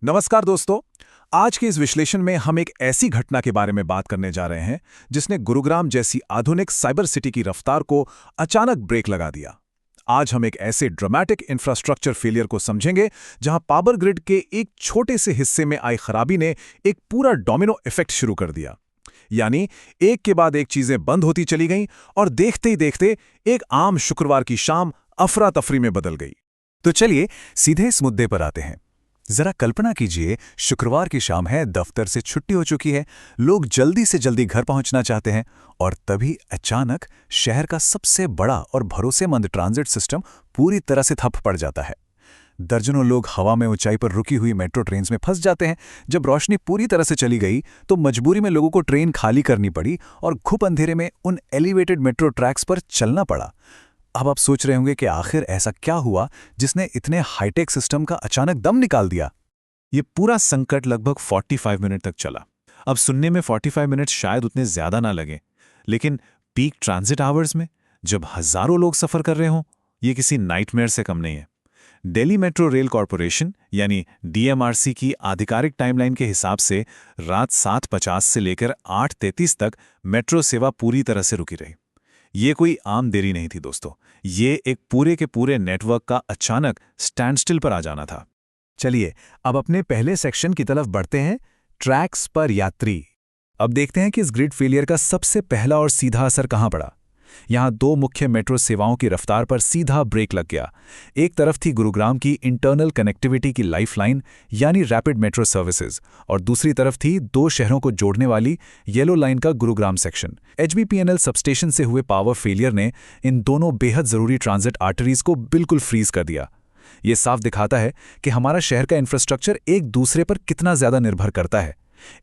नमस्कार दोस्तों। आज के इस विश्लेषण में हम एक ऐसी घटना के बारे में बात करने जा रहे हैं जिसने गुरुग्राम जैसी आधुनिक साइबर सिटी की रफ्तार को अचानक ब्रेक लगा दिया। आज हम एक ऐसे ड्रामेटिक इंफ्रास्ट्रक्चर फेलियर को समझेंगे जहां पावर ग्रिड के एक छोटे से हिस्से में आई खराबी ने एक पूरा डोमिनो इफेक्ट शुरू कर दिया। यानी एक के बाद एक चीजें बंद होती चली गईं और देखते ही देखते एक आम शुक्रवार की शाम अफरा तफरी में बदल गई। तो चलिए सीधे इस मुद्दे पर आते हैं। जरा कल्पना कीजिए, शुक्रवार की शाम है, दफ्तर से छुट्टी हो चुकी है, लोग जल्दी से जल्दी घर पहुंचना चाहते हैं और तभी अचानक शहर का सबसे बड़ा और भरोसेमंद ट्रांजिट सिस्टम पूरी तरह से ठप पड़ जाता है। दर्जनों लोग हवा में ऊंचाई पर रुकी हुई मेट्रो ट्रेन में फंस जाते हैं। जब रोशनी पूरी तरह से चली गई तो मजबूरी में लोगों को ट्रेन खाली करनी पड़ी और घुप अंधेरे में उन एलिवेटेड मेट्रो ट्रैक्स पर चलना पड़ा। अब आप सोच रहे होंगे कि आखिर ऐसा क्या हुआ जिसने इतने हाईटेक सिस्टम का अचानक दम निकाल दिया। ये पूरा संकट लगभग 45 मिनट तक चला। अब सुनने में 45 मिनट शायद उतने ज्यादा ना लगे, लेकिन पीक ट्रांजिट आवर्स में जब हजारों लोग सफर कर रहे हों, ये किसी नाइटमेयर से कम नहीं है। दिल्ली मेट्रो रेल कॉरपोरेशन यानी डीएमआरसी की आधिकारिक टाइमलाइन के हिसाब से रात 7:50 से लेकर 8:33 तक मेट्रो सेवा पूरी तरह से रुकी रही। ये कोई आम देरी नहीं थी दोस्तों, ये एक पूरे के पूरे नेटवर्क का अचानक स्टैंडस्टिल पर आ जाना था। चलिए अब अपने पहले सेक्शन की तरफ बढ़ते हैं, ट्रैक्स पर यात्री। अब देखते हैं कि इस ग्रिड फेलियर का सबसे पहला और सीधा असर कहां पड़ा। यहां दो मुख्य मेट्रो सेवाओं की रफ्तार पर सीधा ब्रेक लग गया। एक तरफ थी गुरुग्राम की इंटरनल कनेक्टिविटी की लाइफलाइन यानी रैपिड मेट्रो सर्विसेज, और दूसरी तरफ थी दो शहरों को जोड़ने वाली येलो लाइन का गुरुग्राम सेक्शन। एचबीपीएनएल सबस्टेशन से हुए पावर फेलियर ने इन दोनों बेहद जरूरी ट्रांजिट आर्टरीज को बिल्कुल फ्रीज कर दिया। ये साफ दिखाता है कि हमारा शहर का इंफ्रास्ट्रक्चर एक दूसरे पर कितना ज्यादा निर्भर करता है।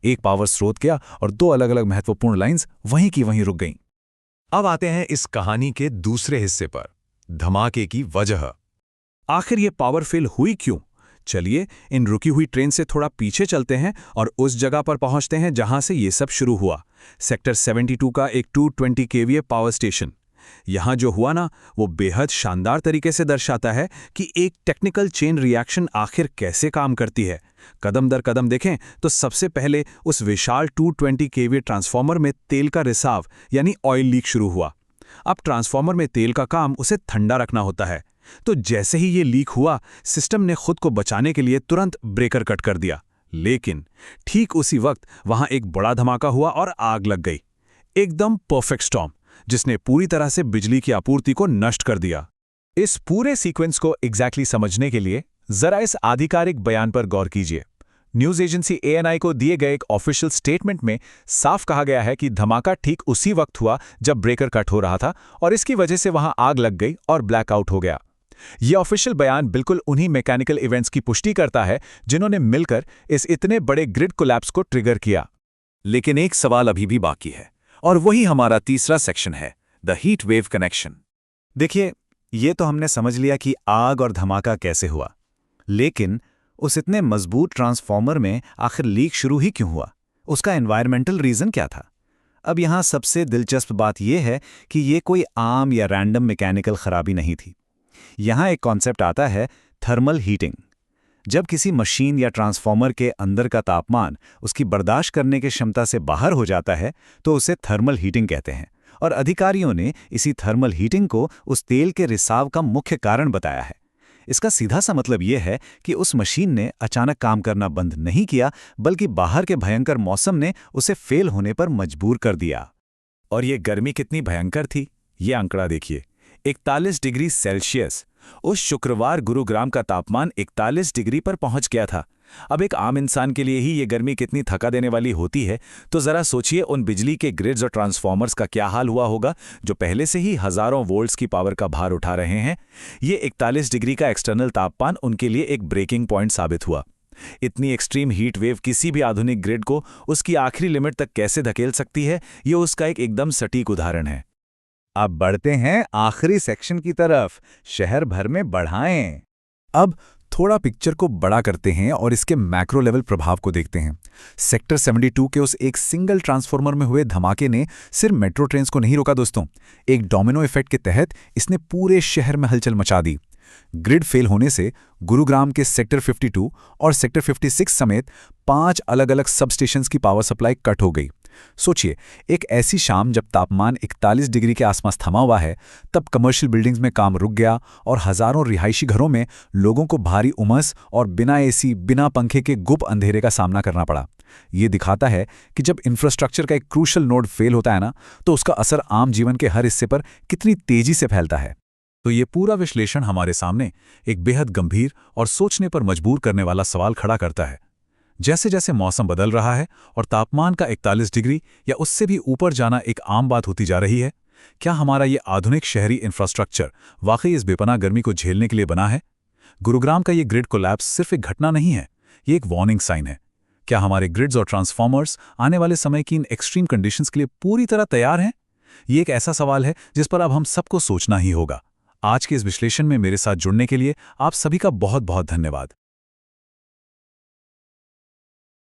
एक पावर स्रोत गया और दो अलग अलग महत्वपूर्ण लाइन्स वहीं की वहीं रुक गईं। अब आते हैं इस कहानी के दूसरे हिस्से पर, धमाके की वजह। आखिर ये पावर फेल हुई क्यों? चलिए इन रुकी हुई ट्रेन से थोड़ा पीछे चलते हैं और उस जगह पर पहुंचते हैं जहां से ये सब शुरू हुआ। सेक्टर 72 का एक 220 केवीए पावर स्टेशन। यहां जो हुआ ना, वो बेहद शानदार तरीके से दर्शाता है कि एक टेक्निकल चेन रिएक्शन आखिर कैसे काम करती है। कदम दर कदम देखें तो सबसे पहले उस विशाल 220 केवीए ट्रांसफार्मर में तेल का रिसाव यानी ऑयल लीक शुरू हुआ। अब ट्रांसफार्मर में तेल का काम उसे ठंडा रखना होता है, तो जैसे ही ये लीक हुआ, सिस्टम ने खुद को बचाने के लिए तुरंत ब्रेकर कट कर दिया। लेकिन ठीक उसी वक्त वहां एक बड़ा धमाका हुआ और आग लग गई। एकदम परफेक्ट स्टॉर्म, जिसने पूरी तरह से बिजली की आपूर्ति को नष्ट कर दिया। इस पूरे सीक्वेंस को एग्जैक्टली समझने के लिए जरा इस आधिकारिक बयान पर गौर कीजिए। न्यूज एजेंसी एएनआई को दिए गए एक ऑफिशियल स्टेटमेंट में साफ कहा गया है कि धमाका ठीक उसी वक्त हुआ जब ब्रेकर कट हो रहा था और इसकी वजह से वहां आग लग गई और ब्लैकआउट हो गया। यह ऑफिशियल बयान बिल्कुल उन्हीं मैकेनिकल इवेंट्स की पुष्टि करता है जिन्होंने मिलकर इस इतने बड़े ग्रिड कोलैप्स को ट्रिगर किया। लेकिन एक सवाल अभी भी बाकी है, और वही हमारा तीसरा सेक्शन है, द हीट वेव कनेक्शन। देखिए, ये तो हमने समझ लिया कि आग और धमाका कैसे हुआ, लेकिन उस इतने मजबूत ट्रांसफार्मर में आखिर लीक शुरू ही क्यों हुआ? उसका एनवायरमेंटल रीजन क्या था? अब यहां सबसे दिलचस्प बात यह है कि ये कोई आम या रैंडम मैकेनिकल खराबी नहीं थी। यहां एक कॉन्सेप्ट आता है, थर्मल हीटिंग। जब किसी मशीन या ट्रांसफार्मर के अंदर का तापमान उसकी बर्दाश्त करने की क्षमता से बाहर हो जाता है तो उसे थर्मल हीटिंग कहते हैं, और अधिकारियों ने इसी थर्मल हीटिंग को उस तेल के रिसाव का मुख्य कारण बताया है। इसका सीधा सा मतलब यह है कि उस मशीन ने अचानक काम करना बंद नहीं किया, बल्कि बाहर के भयंकर मौसम ने उसे फेल होने पर मजबूर कर दिया। और ये गर्मी कितनी भयंकर थी, ये आंकड़ा देखिए, 41 डिग्री सेल्सियस। उस शुक्रवार गुरुग्राम का तापमान 41 डिग्री पर पहुंच गया था। अब एक आम इंसान के लिए ही ये गर्मी कितनी थका देने वाली होती है, तो जरा सोचिए उन बिजली के ग्रिड्स और ट्रांसफार्मर्स का क्या हाल हुआ होगा जो पहले से ही हजारों वोल्ट्स की पावर का भार उठा रहे हैं। ये 41 डिग्री का एक्सटर्नल तापमान उनके लिए एक ब्रेकिंग पॉइंट साबित हुआ। इतनी एक्सट्रीम हीट वेव किसी भी आधुनिक ग्रिड को उसकी आखिरी लिमिट तक कैसे धकेल सकती है, ये उसका एक एकदम सटीक उदाहरण है। अब बढ़ते हैं आखिरी सेक्शन की तरफ, शहर भर में बढ़ाएं। अब थोड़ा पिक्चर को बड़ा करते हैं और इसके मैक्रो लेवल प्रभाव को देखते हैं। सेक्टर 72 के उस एक सिंगल ट्रांसफार्मर में हुए धमाके ने सिर्फ मेट्रो ट्रेन्स को नहीं रोका दोस्तों, एक डोमिनो इफेक्ट के तहत इसने पूरे शहर में हलचल मचा दी। ग्रिड फेल होने से गुरुग्राम के सेक्टर 52 और सेक्टर 56 समेत 5 अलग-अलग सब स्टेशंस की पावर सप्लाई कट हो गई। सोचिए, एक ऐसी शाम जब तापमान 41 डिग्री के आसपास थमा हुआ है, तब कमर्शियल बिल्डिंग्स में काम रुक गया और हजारों रिहायशी घरों में लोगों को भारी उमस और बिना एसी, बिना पंखे के गुप अंधेरे का सामना करना पड़ा। ये दिखाता है कि जब इंफ्रास्ट्रक्चर का एक क्रूशल नोड फेल होता है ना, तो उसका असर आम जीवन के हर हिस्से पर कितनी तेजी से फैलता है। तो ये पूरा विश्लेषण हमारे सामने एक बेहद गंभीर और सोचने पर मजबूर करने वाला सवाल खड़ा करता है। जैसे जैसे मौसम बदल रहा है और तापमान का 41 डिग्री या उससे भी ऊपर जाना एक आम बात होती जा रही है, क्या हमारा ये आधुनिक शहरी इंफ्रास्ट्रक्चर वाकई इस बेपनाह गर्मी को झेलने के लिए बना है? गुरुग्राम का ये ग्रिड कोलैप्स सिर्फ एक घटना नहीं है, ये एक वार्निंग साइन है। क्या हमारे ग्रिड्स और ट्रांसफॉर्मर्स आने वाले समय की इन एक्सट्रीम कंडीशंस के लिए पूरी तरह तैयार हैं? ये एक ऐसा सवाल है जिस पर अब हम सबको सोचना ही होगा। आज के इस विश्लेषण में मेरे साथ जुड़ने के लिए आप सभी का बहुत बहुत धन्यवाद।